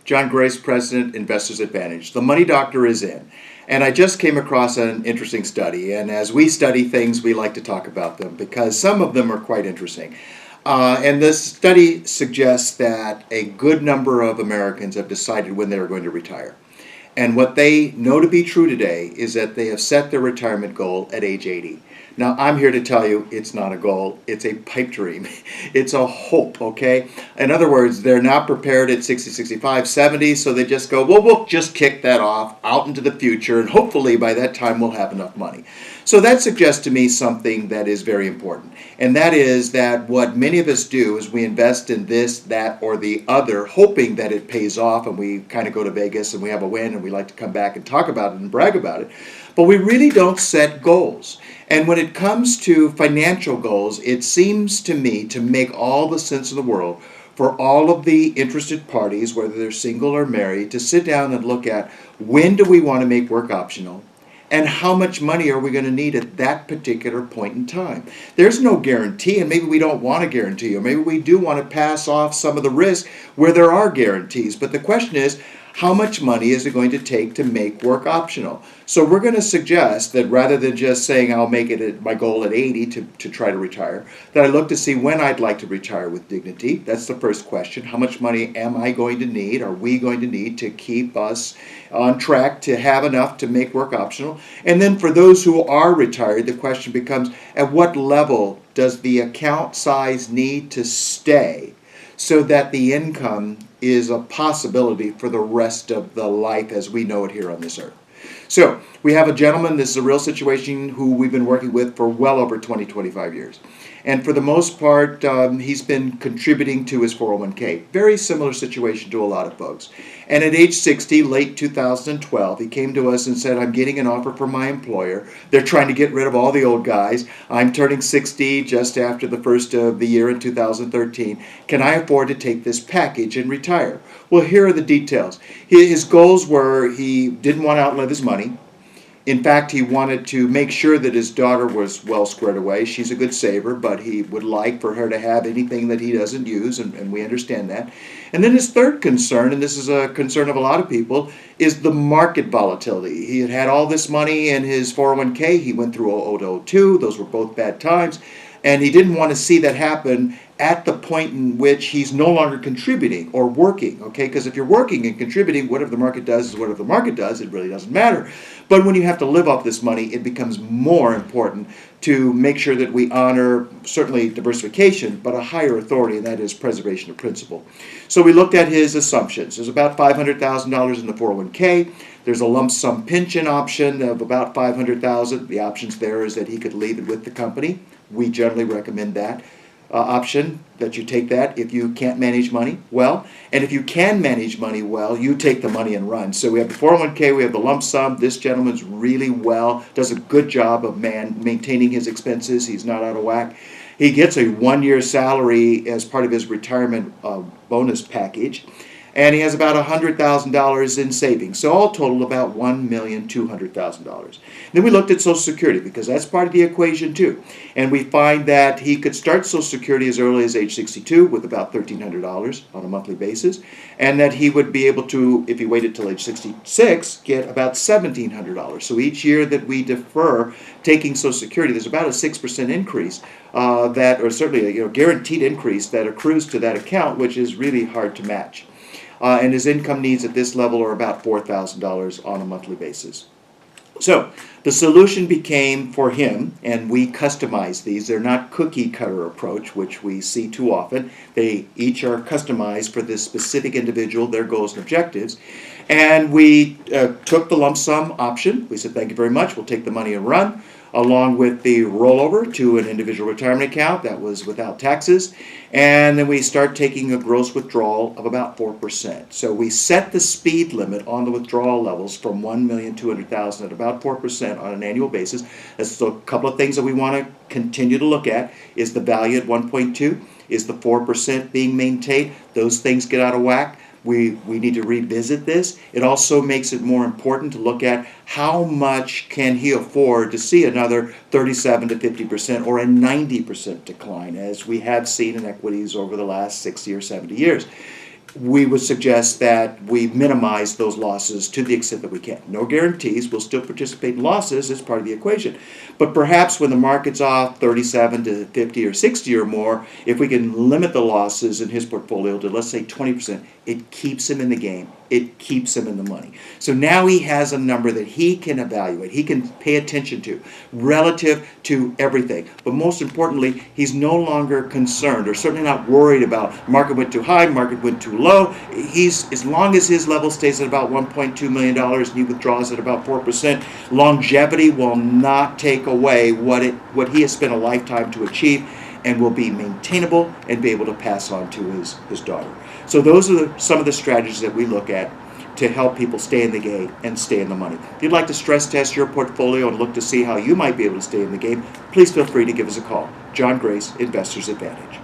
John Grace, President, Investors Advantage. The Money Doctor is in. And I just came across an interesting study. And as we study things, we like to talk about them because some of them are quite interesting. And this study suggests that a good number of Americans have decided when they're going to retire. And what they know to be true today is that they have set their retirement goal at age 80. Now, I'm here to tell you it's not a goal, it's a pipe dream. It's a hope, okay? In other words, they're not prepared at 60, 65, 70, so they just go, well, we'll just kick that off out into the future, and hopefully by that time we'll have enough money. So that suggests to me something that is very important, and that is that what many of us do is we invest in this, that, or the other, hoping that it pays off, and we kind of go to Vegas and we have a win, and we like to come back and talk about it and brag about it, but we really don't set goals. And when it comes to financial goals, it seems to me to make all the sense in the world for all of the interested parties, whether they're single or married, to sit down and look at when do we want to make work optional and how much money are we going to need at that particular point in time. There's no guarantee, and maybe we don't want a guarantee, or maybe we do want to pass off some of the risk where there are guarantees. But the question is, how much money is it going to take to make work optional? So we're going to suggest that rather than just saying I'll make it my goal at 80 to try to retire, that I look to see when I'd like to retire with dignity. That's the first question. How much money am I going to need, are we going to need to keep us on track to have enough to make work optional? And then for those who are retired, the question becomes, at what level does the account size need to stay so that the income is a possibility for the rest of the life as we know it here on this earth? So we have a gentleman, this is a real situation, who we've been working with for well over 20, 25 years. And for the most part, he's been contributing to his 401k. Very similar situation to a lot of folks. And at age 60, late 2012, he came to us and said, I'm getting an offer from my employer. They're trying to get rid of all the old guys. I'm turning 60 just after the first of the year in 2013. Can I afford to take this package and retire? Well, here are the details. His goals were he didn't want to outlive his money. In fact, he wanted to make sure that his daughter was well squared away. She's a good saver, but he would like for her to have anything that he doesn't use, and we understand that. And then his third concern, and this is a concern of a lot of people, is the market volatility. He had had all this money in his 401k. He went through 2002. Those were both bad times. And he didn't want to see that happen at the point in which he's no longer contributing or working, okay? Because if you're working and contributing, whatever the market does is whatever the market does. It really doesn't matter. But when you have to live off this money, it becomes more important to make sure that we honor, certainly diversification, but a higher authority, and that is preservation of principle. So we looked at his assumptions. There's about $500,000 in the 401k. There's a lump sum pension option of about $500,000. The options there is that he could leave it with the company. We generally recommend that option, that you take that if you can't manage money well. And if you can manage money well, you take the money and run. So we have the 401k, we have the lump sum. This gentleman's really well, does a good job of maintaining his expenses. He's not out of whack. He gets a 1-year salary as part of his retirement bonus package. And he has about $100,000 in savings. So all total about $1,200,000. Then we looked at Social Security because that's part of the equation too. And we find that he could start Social Security as early as age 62 with about $1,300 on a monthly basis. And that he would be able to, if he waited till age 66, get about $1,700. So each year that we defer taking Social Security, there's about a 6% increase or certainly a guaranteed increase that accrues to that account, which is really hard to match. And his income needs at this level are about $4,000 on a monthly basis. So the solution became for him, and we customized these. They're not cookie cutter approach, which we see too often. They each are customized for this specific individual, their goals and objectives. And we took the lump sum option. We said, thank you very much. We'll take the money and run, along with the rollover to an individual retirement account that was without taxes. And then we start taking a gross withdrawal of about 4%. So we set the speed limit on the withdrawal levels from $1,200,000 at about 4% on an annual basis. That's a couple of things that we want to continue to look at. Is the value at 1.2? Is the 4% being maintained? Those things get out of whack. We need to revisit this. It also makes it more important to look at how much can he afford to see another 37 to 50% or a 90% decline, as we have seen in equities over the last 60 or 70 years. we would suggest that we minimize those losses to the extent that we can. No guarantees. We'll still participate in losses as part of the equation. But perhaps when the market's off 37 to 50 or 60 or more, if we can limit the losses in his portfolio to, let's say, 20%, it keeps him in the game. It keeps him in the money. So now he has a number that he can evaluate, he can pay attention to relative to everything. But most importantly, he's no longer concerned or certainly not worried about market went too high, market went too low. He's, as long as his level stays at about $1.2 million and he withdraws at about 4%, longevity will not take away what he has spent a lifetime to achieve, and will be maintainable and be able to pass on to his daughter. So those are some of the strategies that we look at to help people stay in the game and stay in the money. If you'd like to stress test your portfolio and look to see how you might be able to stay in the game, please feel free to give us a call. John Grace, Investors Advantage.